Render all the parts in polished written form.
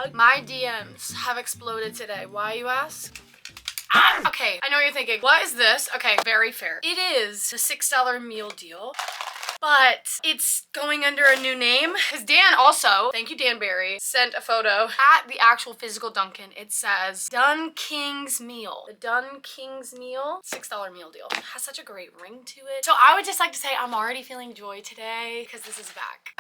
vlog. My DMs have exploded today. Why, you ask? Okay, I know what you're thinking. What is this? Okay, very fair. It is a $6 meal deal, but it's going under a new name. Because Dan also, thank you Dan Barry, sent a photo at the actual physical Dunkin'. It says Dun King's Meal. The Dun King's Meal, $6 meal deal. It has such a great ring to it. So I would just like to say I'm already feeling joy today because this is back.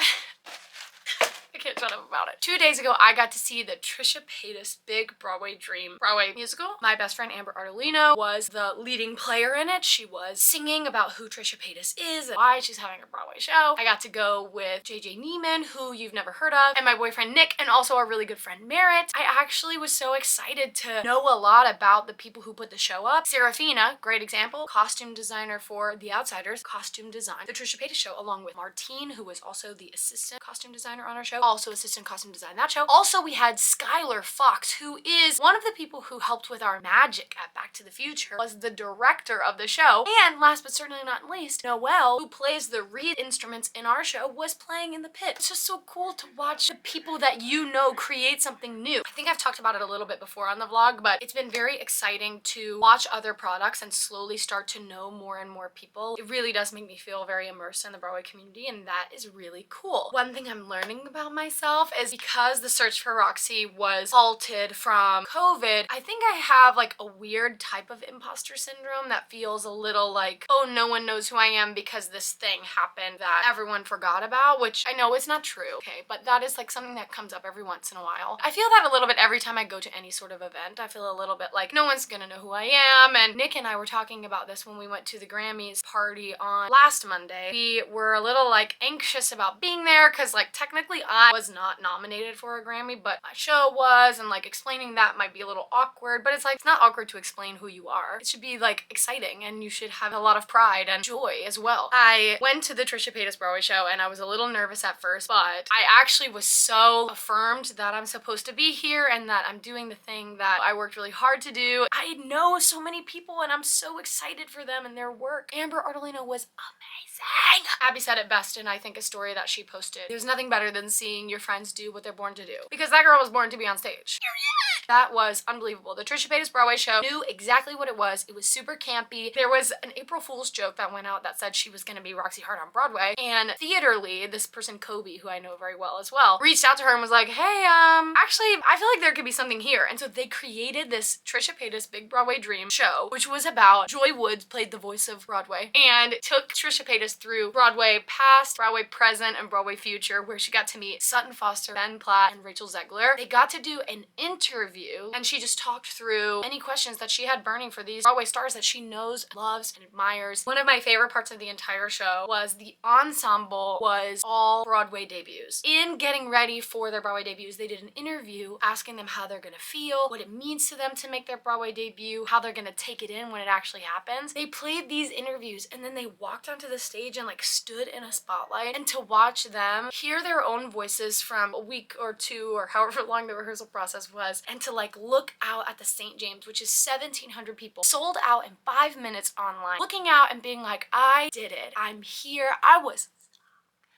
I can't shut up about it. 2 days ago, I got to see the Trisha Paytas Big Broadway Dream Broadway musical. My best friend Amber Ardolino was the leading player in it. She was singing about who Trisha Paytas is and why she's having a Broadway show. I got to go with JJ Neiman, who you've never heard of, and my boyfriend Nick, and also our really good friend Merritt. I actually was so excited to know a lot about the people who put the show up. Serafina, great example, costume designer for The Outsiders, costume design the Trisha Paytas show, along with Martine, who was also the assistant costume designer on our show, also assistant costume design that show. Also, we had Skylar Fox, who is one of the people who helped with our magic at Back to the Future, was the director of the show. And last but certainly not least, Noelle, who plays the reed instruments in our show, was playing in the pit. It's just so cool to watch the people that you know create something new. I think I've talked about it a little bit before on the vlog, but it's been very exciting to watch other products and slowly start to know more and more people. It really does make me feel very immersed in the Broadway community, and that is really cool. One thing I'm learning about myself is because the search for Roxy was halted from COVID, I think I have like a weird type of imposter syndrome that feels a little like, oh, no one knows who I am because this thing happened that everyone forgot about, which I know is not true, okay, but that is like something that comes up every once in a while. I feel that a little bit every time I go to any sort of event. I feel a little bit like no one's gonna know who I am, and Nick and I were talking about this when we went to the Grammys party on last Monday. We were a little like anxious about being there because like technically I was not nominated for a Grammy, but my show was, and like explaining that might be a little awkward, but it's like, it's not awkward to explain who you are. It should be like exciting, and you should have a lot of pride and joy as well. I went to the Trisha Paytas Broadway show and I was a little nervous at first, but I actually was so affirmed that I'm supposed to be here and that I'm doing the thing that I worked really hard to do. I know so many people and I'm so excited for them and their work. Amber Ardolino was amazing. Abby said it best in, I think, a story that she posted. There's nothing better than seeing your friends do what they're born to do, because that girl was born to be on stage. Period. That was unbelievable. The Trisha Paytas Broadway show knew exactly what it was. It was super campy. There was an April Fool's joke that went out that said she was gonna be Roxy Hart on Broadway, and Theaterly, this person Kobe, who I know very well as well, reached out to her and was like, hey, actually, I feel like there could be something here. And so they created this Trisha Paytas Big Broadway Dream show, which was about Joy Woods played the voice of Broadway, and took Trisha Paytas through Broadway past, Broadway present, and Broadway future, where she got to meet Sutton Foster, Ben Platt, and Rachel Zegler. They got to do an interview, and she just talked through any questions that she had burning for these Broadway stars that she knows, loves, and admires. One of my favorite parts of the entire show was the ensemble was all Broadway debuts. In getting ready for their Broadway debuts, they did an interview asking them how they're gonna feel, what it means to them to make their Broadway debut, how they're gonna take it in when it actually happens. They played these interviews and then they walked onto the stage and like stood in a spotlight, and to watch them hear their own voices from a week or two or however long the rehearsal process was, and to like look out at the St. James, which is 1,700 people, sold out in 5 minutes online, looking out and being like, I did it, I'm here.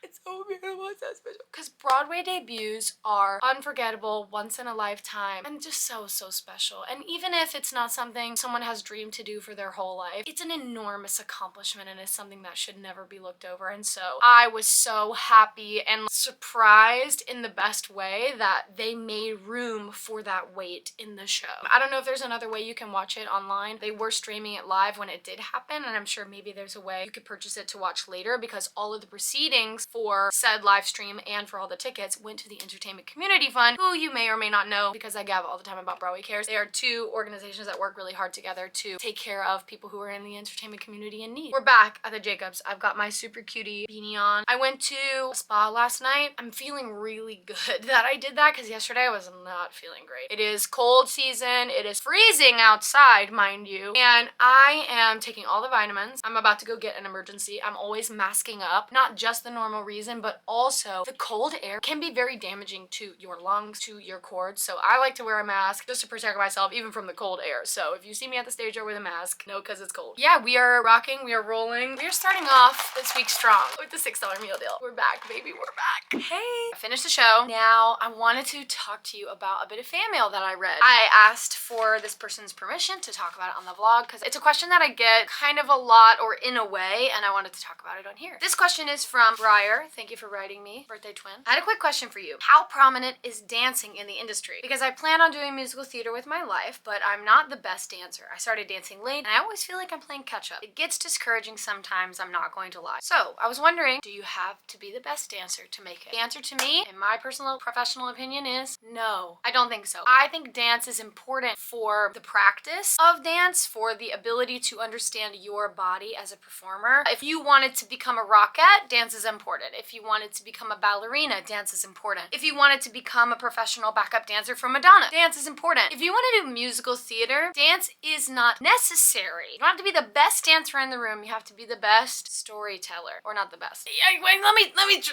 It's so beautiful, it's so special. Because Broadway debuts are unforgettable, once in a lifetime, and just so, so special. And even if it's not something someone has dreamed to do for their whole life, it's an enormous accomplishment and it's something that should never be looked over. And so I was so happy and surprised in the best way that they made room for that wait in the show. I don't know if there's another way you can watch it online. They were streaming it live when it did happen, and I'm sure maybe there's a way you could purchase it to watch later, because all of the proceedings for said live stream and for all the tickets went to the Entertainment Community Fund, who you may or may not know because I gab all the time about Broadway Cares. They are two organizations that work really hard together to take care of people who are in the entertainment community in need. We're back at the Jacobs. I've got my super cutie beanie on. I went to a spa last night. I'm feeling really good that I did that, because yesterday I was not feeling great. It is cold season. It is freezing outside, mind you, and I am taking all the vitamins. I'm about to go get an emergency. I'm always masking up, not just the normal reason reason, but also the cold air can be very damaging to your lungs, to your cords. So I like to wear a mask just to protect myself even from the cold air. So if you see me at the stage or with a mask, no, because it's cold. Yeah, we are rocking, we are rolling. We are starting off this week strong with the $6 meal deal. We're back, baby, we're back. Hey, I finished the show. Now I wanted to talk to you about a bit of fan mail that I read. I asked for this person's permission to talk about it on the vlog because it's a question that I get kind of a lot or in a way, and I wanted to talk about it on here. This question is from Briar. Thank you for writing me, birthday twin. I had a quick question for you. How prominent is dancing in the industry? Because I plan on doing musical theater with my life, but I'm not the best dancer. I started dancing late, and I always feel like I'm playing catch up. It gets discouraging sometimes, I'm not going to lie. So I was wondering, do you have to be the best dancer to make it? The answer to me, in my personal professional opinion, is no. I don't think so. I think dance is important for the practice of dance, for the ability to understand your body as a performer. If you wanted to become a rockette, dance is important. If you wanted to become a ballerina, dance is important. If you wanted to become a professional backup dancer for Madonna, dance is important. If you want to do musical theater, dance is not necessary. You don't have to be the best dancer in the room. You have to be the best storyteller, or not the best. Wait, let me,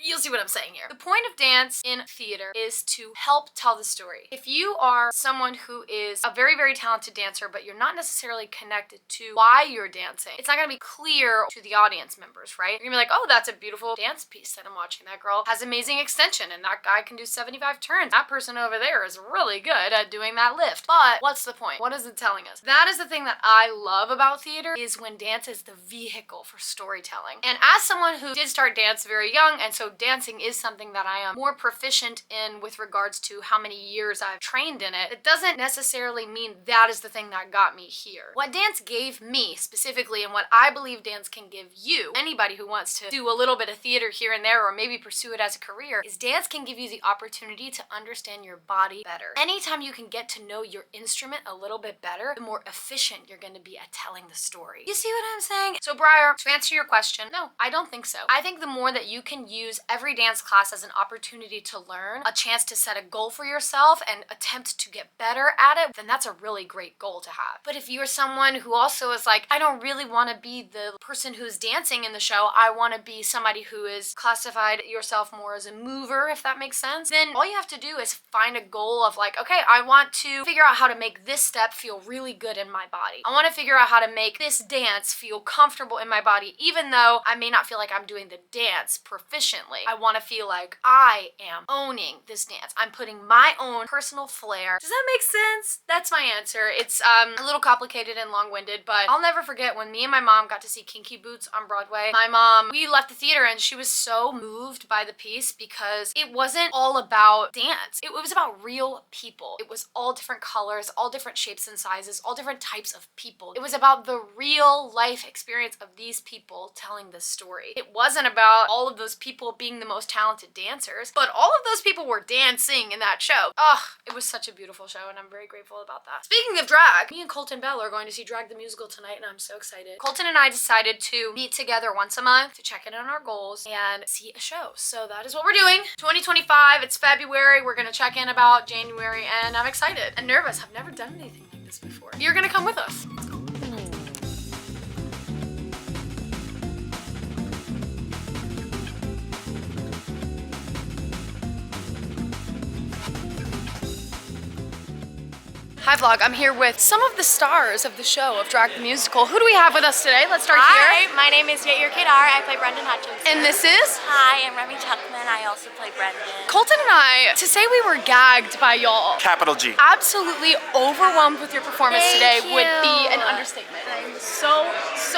you'll see what I'm saying here. The point of dance in theater is to help tell the story. If you are someone who is a very, very talented dancer, but you're not necessarily connected to why you're dancing, it's not gonna be clear to the audience members, right? You're gonna be like, oh, that's a beautiful dance piece that I'm watching. That girl has amazing extension, and that guy can do 75 turns. That person over there is really good at doing that lift. But what's the point? What is it telling us? That is the thing that I love about theater, is when dance is the vehicle for storytelling. And as someone who did start dance very young, and so dancing is something that I am more proficient in with regards to how many years I've trained in it, it doesn't necessarily mean that is the thing that got me here. What dance gave me specifically, and what I believe dance can give you, anybody who wants to do a little bit of theater here and there, or maybe pursue it as a career, is dance can give you the opportunity to understand your body better. Anytime you can get to know your instrument a little bit better, the more efficient you're going to be at telling the story. You see what I'm saying? So Briar, to answer your question, no, I don't think so. I think the more that you can use every dance class as an opportunity to learn, a chance to set a goal for yourself and attempt to get better at it, then that's a really great goal to have. But if you're someone who also is like, I don't really want to be the person who's dancing in the show, I want to be somebody who is classified yourself more as a mover, if that makes sense, then all you have to do is find a goal of like, okay, I want to figure out how to make this step feel really good in my body. I want to figure out how to make this dance feel comfortable in my body, even though I may not feel like I'm doing the dance proficiently. I want to feel like I am owning this dance. I'm putting my own personal flair. Does that make sense? That's my answer. It's a little complicated and long-winded, but I'll never forget when me and my mom got to see Kinky Boots on Broadway. My mom, we left the theater and she was so moved by the piece because it wasn't all about dance. It was about real people. It was all different colors, all different shapes and sizes, all different types of people. It was about the real life experience of these people telling the story. It wasn't about all of those people being the most talented dancers, but all of those people were dancing in that show. Ugh, it was such a beautiful show and I'm very grateful about that. Speaking of drag, me and Colton Bell are going to see Drag the Musical tonight and I'm so excited. Colton and I decided to meet together once a month to check in on our goals and see a show. So that is what we're doing. 2025, it's February. We're gonna check in about January and I'm excited and nervous. I've never done anything like this before. You're gonna come with us. Let's go. Hi vlog, I'm here with some of the stars of the show of Drag the Musical. Who do we have with us today? Let's start here. Hi, my name is Yair Kedar. I play Brendan Hutchinson. And this is? Hi, I'm Remy Tuckman. I also play Brendan. Colton and I, to say we were gagged by y'all, Capital G. absolutely overwhelmed with your performance today Thank would be you. an understatement. I'm so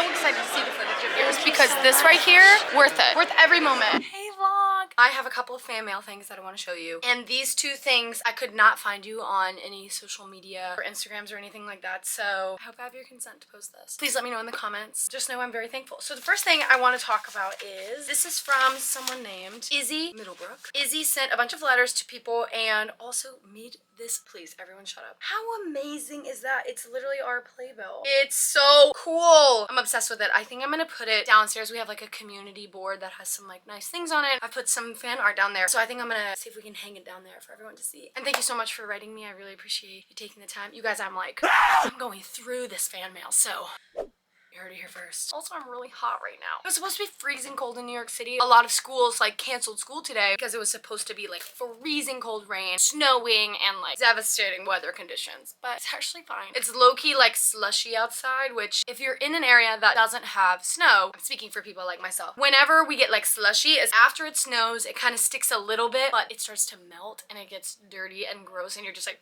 excited to see the footage of yours because this right here, worth it. Worth every moment. Hey vlog. I have a couple of fan mail things that I want to show you. And these two things, I could not find you on any social media or Instagrams or anything like that. So I hope I have your consent to post this. Please let me know in the comments. Just know I'm very thankful. So the first thing I want to talk about is, this is from someone named Izzy Middlebrook. Izzy sent a bunch of letters to people and also made this, please everyone shut up. How amazing is that? It's literally our playbill. It's so cool. I'm obsessed with it. I think I'm gonna put it downstairs. We have like a community board that has some like nice things on it. I put some fan art down there. So I think I'm gonna see if we can hang it down there for everyone to see. And thank you so much for writing me. I really appreciate you taking the time. You guys, I'm like, I'm going through this fan mail, so you're You heard it here first. Also, I'm really hot right now. It was supposed to be freezing cold in New York City. A lot of schools like canceled school today because it was supposed to be like freezing cold rain, snowing, and like devastating weather conditions. But it's actually fine. It's low-key like slushy outside, which if you're in an area that doesn't have snow, I'm speaking for people like myself, whenever we get like slushy, is after it snows, it kind of sticks a little bit, but it starts to melt and it gets dirty and gross and you're just like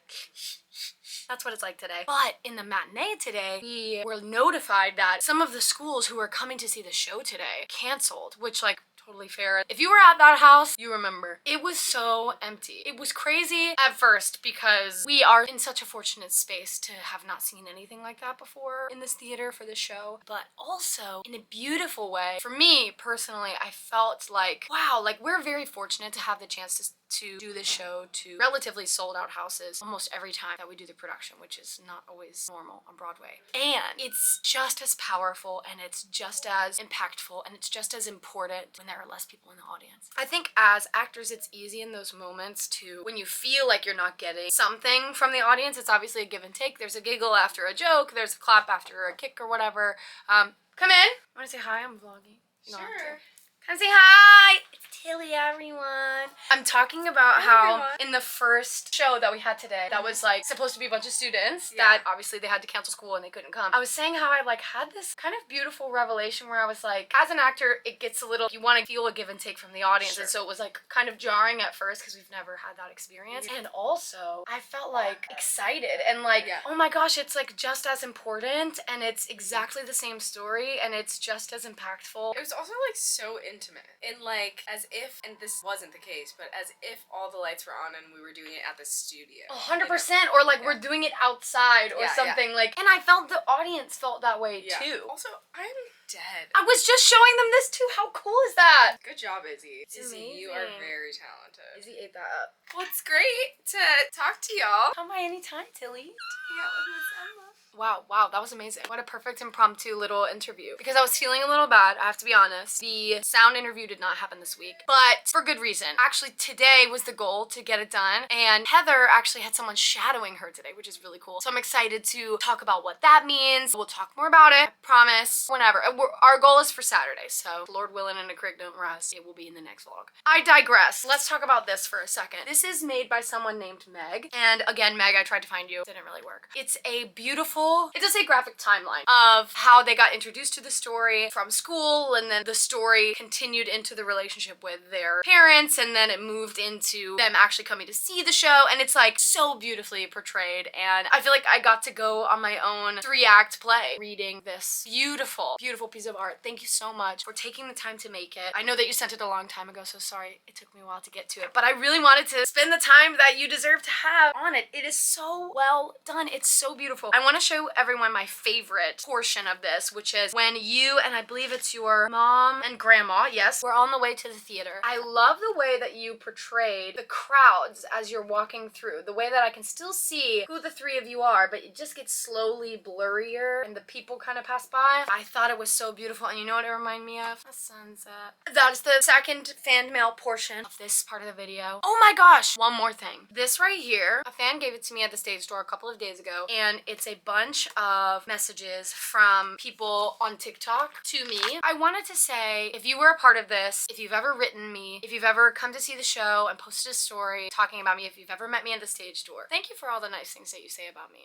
that's what it's like today. But in the matinee today, we were notified that some of the schools who were coming to see the show today canceled, which like totally fair. If you were at that house, you remember. It was so empty. It was crazy at first because we are in such a fortunate space to have not seen anything like that before in this theater for the show, but also in a beautiful way. For me personally, I felt like, wow, like we're very fortunate to have the chance to do this show to relatively sold out houses almost every time that we do the production, which is not always normal on Broadway. And it's just as powerful and it's just as impactful and it's just as important when there are less people in the audience. I think as actors, it's easy in those moments to, when you feel like you're not getting something from the audience, it's obviously a give and take. There's a giggle after a joke, there's a clap after a kick or whatever. Come in. Want to say hi? I'm vlogging. Sure. Come say hi! It's Tilly, everyone. I'm talking about how in the first show that we had today, that was like supposed to be a bunch of students that obviously they had to cancel school and they couldn't come. I was saying how I like had this kind of beautiful revelation where I was like, as an actor, it gets a little, you want to feel a give and take from the audience. And so it was like kind of jarring at first because we've never had that experience. And also I felt like excited and like, oh my gosh, it's like just as important and it's exactly the same story and it's just as impactful. It was also like so intimate and like as if, and this wasn't the case, but as if all the lights were on and we were doing it at the studio. 100%, or like we're doing it outside or something like, and I felt the audience felt that way too. Also, I'm dead. I was just showing them this too. How cool is that? Good job, Izzy. Izzy, you are very talented. Izzy ate that up. Well, it's great to talk to y'all. Come by anytime, Tilly. Yeah, with Miss Emma. Wow, that was amazing. What a perfect impromptu little interview. Because I was feeling a little bad, I have to be honest. The sound interview did not happen this week, but for good reason. Actually, today was the goal to get it done, and Heather actually had someone shadowing her today, which is really cool. So I'm excited to talk about what that means. We'll talk more about it, I promise, whenever. Our goal is for Saturday, so Lord willing and a creek don't rest, it will be in the next vlog. I digress. Let's talk about this for a second. This is made by someone named Meg, and again, Meg, I tried to find you, didn't really work. It's a beautiful, it does a graphic timeline of how they got introduced to the story from school, and then the story continued into the relationship with their parents, and then it moved into them actually coming to see the show, and it's like so beautifully portrayed, and I feel like I got to go on my own 3-act play reading this beautiful piece of art. Thank you so much for taking the time to make it. I know that you sent it a long time ago, so sorry it took me a while to get to it, but I really wanted to spend the time that you deserve to have on it. It is so well done. It's so beautiful. I want to show everyone my favorite portion of this, which is when you, and I believe it's your mom and grandma, yes, we're on the way to the theater. I love the way that you portrayed the crowds as you're walking through, the way that I can still see who the three of you are, but it just gets slowly blurrier and the people kind of pass by. I thought it was so beautiful, and you know what it reminded me of? A sunset. That is the second fan mail portion of this part of the video. Oh my gosh, one more thing. This right here, a fan gave it to me at the stage door a couple of days ago, and it's a bunch of messages from people on TikTok to me. I wanted to say, if you were a part of this, if you've ever written me, if you've ever come to see the show and posted a story talking about me, if you've ever met me at the stage door, thank you for all the nice things that you say about me.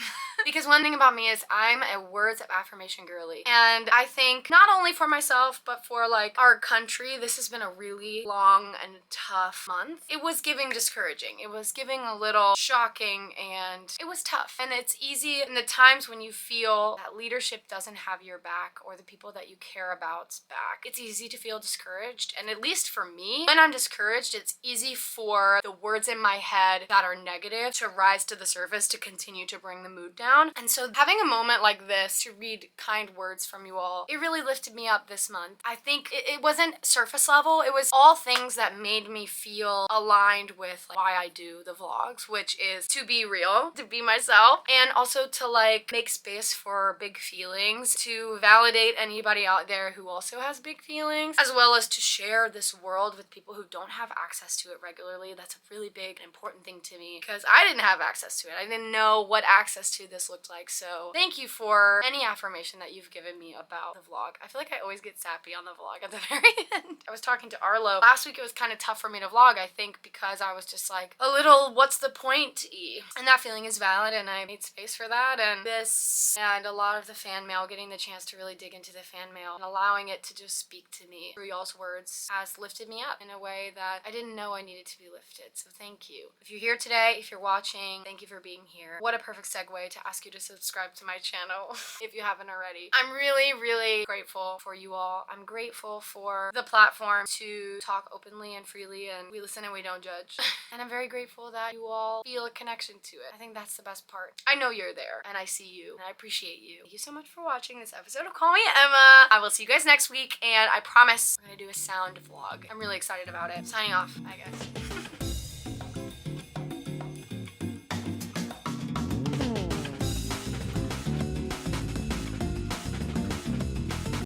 Because one thing about me is I'm a words of affirmation girly, and I think not only for myself but for like our country, this has been a really long and tough month. It was giving discouraging, it was giving a little shocking, and it was tough, and it's easy in the times when you feel that leadership doesn't have your back or the people that you care about's back. It's easy to feel discouraged, and at least for me, when I'm discouraged, it's easy for the words in my head that are negative to rise to the surface to continue to bring the mood down. And so having a moment like this to read kind words from you all, it really lifted me up this month. I think it wasn't surface level, it was all things that made me feel aligned with like, why I do the vlogs, which is to be real, to be myself, and also to like make space for big feelings, to validate anybody out there who also has big feelings, as well as to share this world with people who don't have access to it regularly. That's a really big and important thing to me because I didn't have access to it. I didn't know what access to this looked like. So thank you for any affirmation that you've given me about the vlog. I feel like I always get sappy on the vlog at the very end. I was talking to Arlo. Last week it was kind of tough for me to vlog, I think, because I was just like a little what's the point-y. And that feeling is valid and I made space for that. And this and a lot of the fan mail, getting the chance to really dig into the fan mail and allowing it to just speak to me through y'all's words has lifted me up in a way that I didn't know I needed to be lifted. So thank you. If you're here today, if you're watching, thank you for being here. What a perfect segue to ask you to subscribe to my channel if you haven't already. I'm really, really grateful for you all. I'm grateful for the platform to talk openly and freely, and we listen and we don't judge. And I'm very grateful that you all feel a connection to it. I think that's the best part. I know you're there and I see you and I appreciate you. Thank you so much for watching this episode of Call Me Emma. I will see you guys next week and I promise I'm gonna do a sound vlog. I'm really excited about it. Signing off, I guess.